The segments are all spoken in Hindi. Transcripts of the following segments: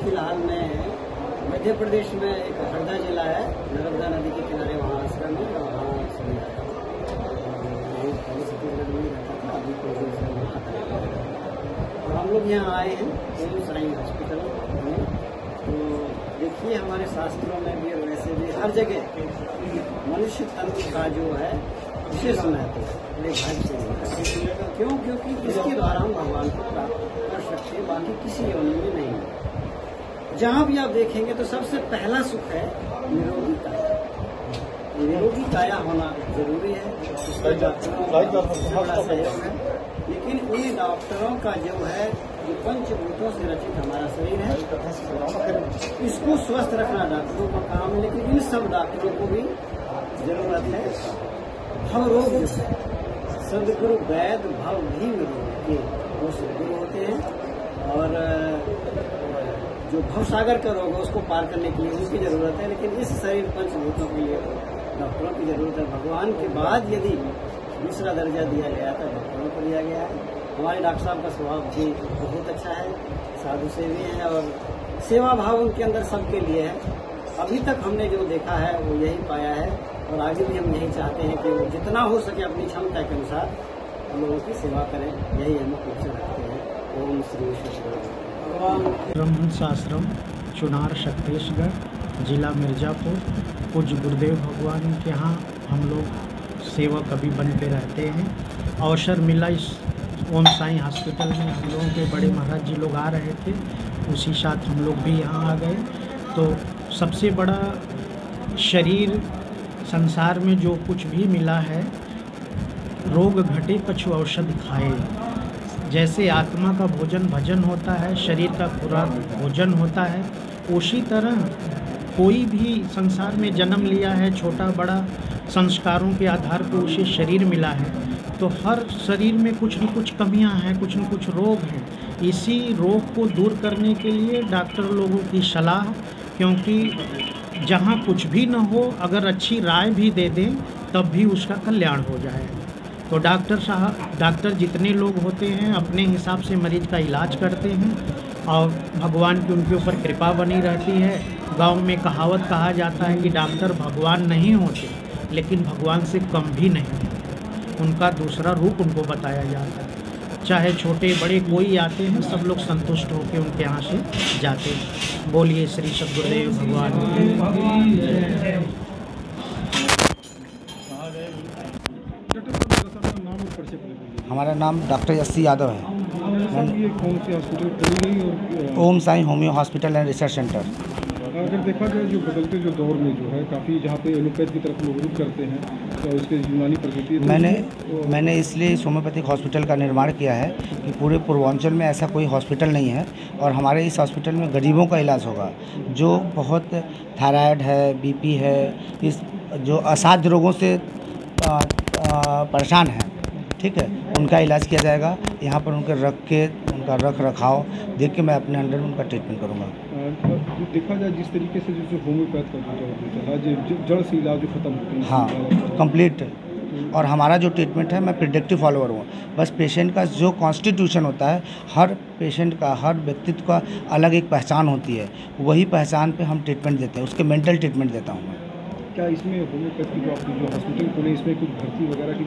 फिलहाल में मध्य प्रदेश में एक हरदा जिला है, नर्मदा नदी के किनारे, वहाँ आश्रम है और वहाँ से आया हूँ। पहले छत्तीसगढ़ में रहता था, अभी कुछ दिन से वहाँ आता है। और हम लोग यहाँ आए हैं ओम साई हॉस्पिटल में। तो देखिए हमारे शास्त्रों में भी और वैसे भी हर जगह मनुष्य तन का जो है विशेष महत्व है, बड़े भाग्य से। क्यों? क्योंकि इसके द्वारा हम भगवान को प्राप्त कर सकते हैं, बाकी किसी योनि में नहीं है। जहाँ भी आप देखेंगे तो सबसे पहला सुख है निरोगी काया। निरोगी काया होना जरूरी है, उसमें डॉक्टरों का सबसे बड़ा सहयोग है। लेकिन इन डॉक्टरों का जो है जो पंचभूतों से रचित हमारा शरीर है, इसको स्वस्थ रखना डॉक्टरों का काम है। लेकिन इन सब डॉक्टरों को भी जरूरत है भव रोग जो है, सदगुरु वैद्य भव भीम रोग के वो सदगुरु होते हैं। और जो भव सागर का रोग है उसको पार करने के लिए उनकी जरूरत है। लेकिन इस शरीर पंचभूतों के लिए डॉक्टरों की जरूरत है। भगवान के बाद यदि दूसरा दर्जा दिया गया तो डॉक्टरों को दिया गया है। हमारे डॉक्टर साहब का स्वभाव भी बहुत अच्छा है, साधु सेवी हैं और सेवा भाव उनके अंदर सबके लिए है। अभी तक हमने जो देखा है वो यही पाया है और आगे भी हम यही चाहते हैं कि वो जितना हो सके अपनी क्षमता के अनुसार हम लोगों की सेवा करें। यही हम लक्ष्य रखते हैं। ओम श्री भगवान। ब्रह्महंस आश्रम, चुनार, छत्तीसगढ़, जिला मिर्जापुर। पूज्य गुरुदेव भगवान के यहाँ हम लोग सेवक अभी बन के रहते हैं। अवसर मिला इस ओम साई हॉस्पिटल में, हम लोगों के बड़े महाराज जी लोग आ रहे थे, उसी साथ हम लोग भी यहाँ आ गए। तो सबसे बड़ा शरीर संसार में जो कुछ भी मिला है, रोग घटे कछु औषधि खाए। जैसे आत्मा का भोजन भजन होता है, शरीर का खुराक भोजन होता है, उसी तरह कोई भी संसार में जन्म लिया है, छोटा बड़ा संस्कारों के आधार पर उसे शरीर मिला है, तो हर शरीर में कुछ न कुछ कमियां हैं, कुछ न कुछ रोग हैं। इसी रोग को दूर करने के लिए डॉक्टर लोगों की सलाह, क्योंकि जहाँ कुछ भी न हो, अगर अच्छी राय भी दे दें तब भी उसका कल्याण हो जाए। तो डॉक्टर जितने लोग होते हैं अपने हिसाब से मरीज का इलाज करते हैं और भगवान की उनके ऊपर कृपा बनी रहती है। गांव में कहावत कहा जाता है कि डॉक्टर भगवान नहीं होते, लेकिन भगवान से कम भी नहीं, उनका दूसरा रूप उनको बताया जाता है। चाहे छोटे बड़े कोई आते हैं, सब लोग संतुष्ट होकर उनके यहाँ से जाते हैं। बोलिए श्री सद्गुरुदेव भगवान। हमारा नाम डॉक्टर एस.सी. यादव है। ये कौन सी हॉस्पिटल खुली गई? और Om Sai homeo hospital and research centre. अगर देखा जाए जो बदलते जो दौर में जो है काफ़ी जहाँ पे एलोपैथ की तरफ लोग रुख करते हैं, तो उसके यूनानी प्रकृति मैंने इसलिए इस होम्योपैथिक हॉस्पिटल का निर्माण किया है कि पूरे पूर्वांचल में ऐसा कोई हॉस्पिटल नहीं है और हमारे इस हॉस्पिटल में गरीबों का इलाज होगा। जो बहुत थायराइड है, बीपी है, इस जो असाध्य रोगों से परेशान हैं, ठीक है, उनका इलाज किया जाएगा। यहाँ पर उनका रख रखाव देख के मैं अपने अंडर में उनका ट्रीटमेंट करूँगा। देखा जाए जिस तरीके से जैसे होम्योपैथ का जड़ से इलाज जो खत्म होते हैं, हाँ, कंप्लीट। और हमारा जो ट्रीटमेंट है, मैं प्रिडिक्टिव फॉलोअर हूँ। बस पेशेंट का जो कॉन्स्टिट्यूशन होता है, हर पेशेंट का, हर व्यक्तित्व का अलग एक पहचान होती है, वही पहचान पे हम ट्रीटमेंट देते हैं, उसके मेंटल ट्रीटमेंट देता हूँ मैं। क्या इसमें होम्योपैथ की जो आपकी जो हॉस्पिटल खोले, इसमें कुछ भर्ती वगैरह की?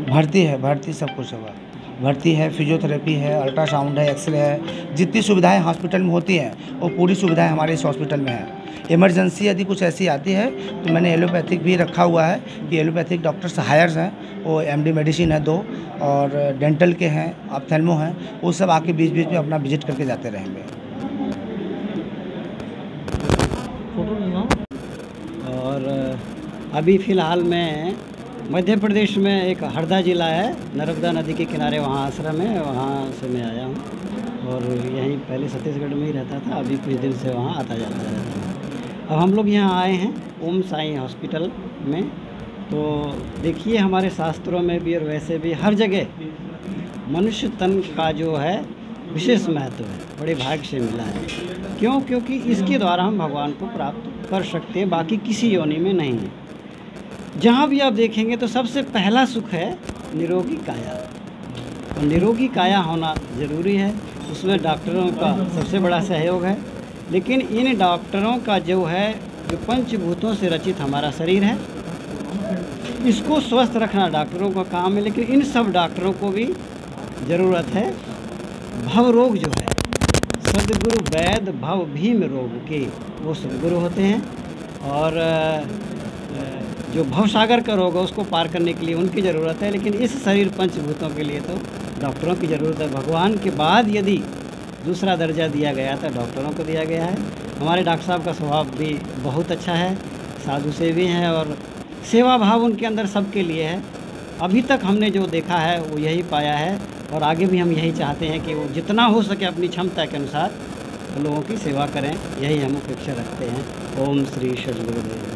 भर्ती सब कुछ होगा। भर्ती है, फिजियोथेरेपी है, अल्ट्रासाउंड है, एक्सरे है, जितनी सुविधाएं हॉस्पिटल में होती हैं वो पूरी सुविधाएं हमारे इस हॉस्पिटल में है। इमरजेंसी यदि कुछ ऐसी आती है तो मैंने एलोपैथिक भी रखा हुआ है कि एलोपैथिक डॉक्टर्स हायर्स हैं, वो एमडी मेडिसिन है 2 और डेंटल के हैं, ऑप्थेल्मो हैं, वो सब आके बीच बीच में अपना विजिट करके जाते रहेंगे। और अभी फ़िलहाल में मध्य प्रदेश में एक हरदा जिला है, नर्मदा नदी के किनारे, वहाँ आश्रम है, वहाँ से मैं आया हूँ। और यहीं पहले छत्तीसगढ़ में ही रहता था, अभी कुछ दिन से वहाँ आता जाता रहता हूँ। अब हम लोग यहाँ आए हैं ओम साई हॉस्पिटल में। तो देखिए हमारे शास्त्रों में भी और वैसे भी हर जगह मनुष्य तन का जो है विशेष महत्व है, बड़े भाग्य से मिला है। क्यों? क्योंकि इसके द्वारा हम भगवान को प्राप्त कर सकते हैं, बाकी किसी योनि में नहीं है। जहाँ भी आप देखेंगे तो सबसे पहला सुख है निरोगी काया। और निरोगी काया होना ज़रूरी है, उसमें डॉक्टरों का सबसे बड़ा सहयोग है। लेकिन इन डॉक्टरों का जो है, जो पंचभूतों से रचित हमारा शरीर है, इसको स्वस्थ रखना डॉक्टरों का काम है। लेकिन इन सब डॉक्टरों को भी ज़रूरत है भव रोग जो है, सद्गुरु वैद्य भव भीम रोग के वो सद्गुरु होते हैं। और जो भवसागर का रोग है उसको पार करने के लिए उनकी ज़रूरत है। लेकिन इस शरीर पंचभूतों के लिए तो डॉक्टरों की ज़रूरत है। भगवान के बाद यदि दूसरा दर्जा दिया गया था डॉक्टरों को दिया गया है। हमारे डॉक्टर साहब का स्वभाव भी बहुत अच्छा है, साधु सेवी हैं और सेवा भाव उनके अंदर सबके लिए है। अभी तक हमने जो देखा है वो यही पाया है और आगे भी हम यही चाहते हैं कि वो जितना हो सके अपनी क्षमता के अनुसार लोगों की सेवा करें, यही हम अपेक्षा रखते हैं। ओम श्री सद्गुरुदेव।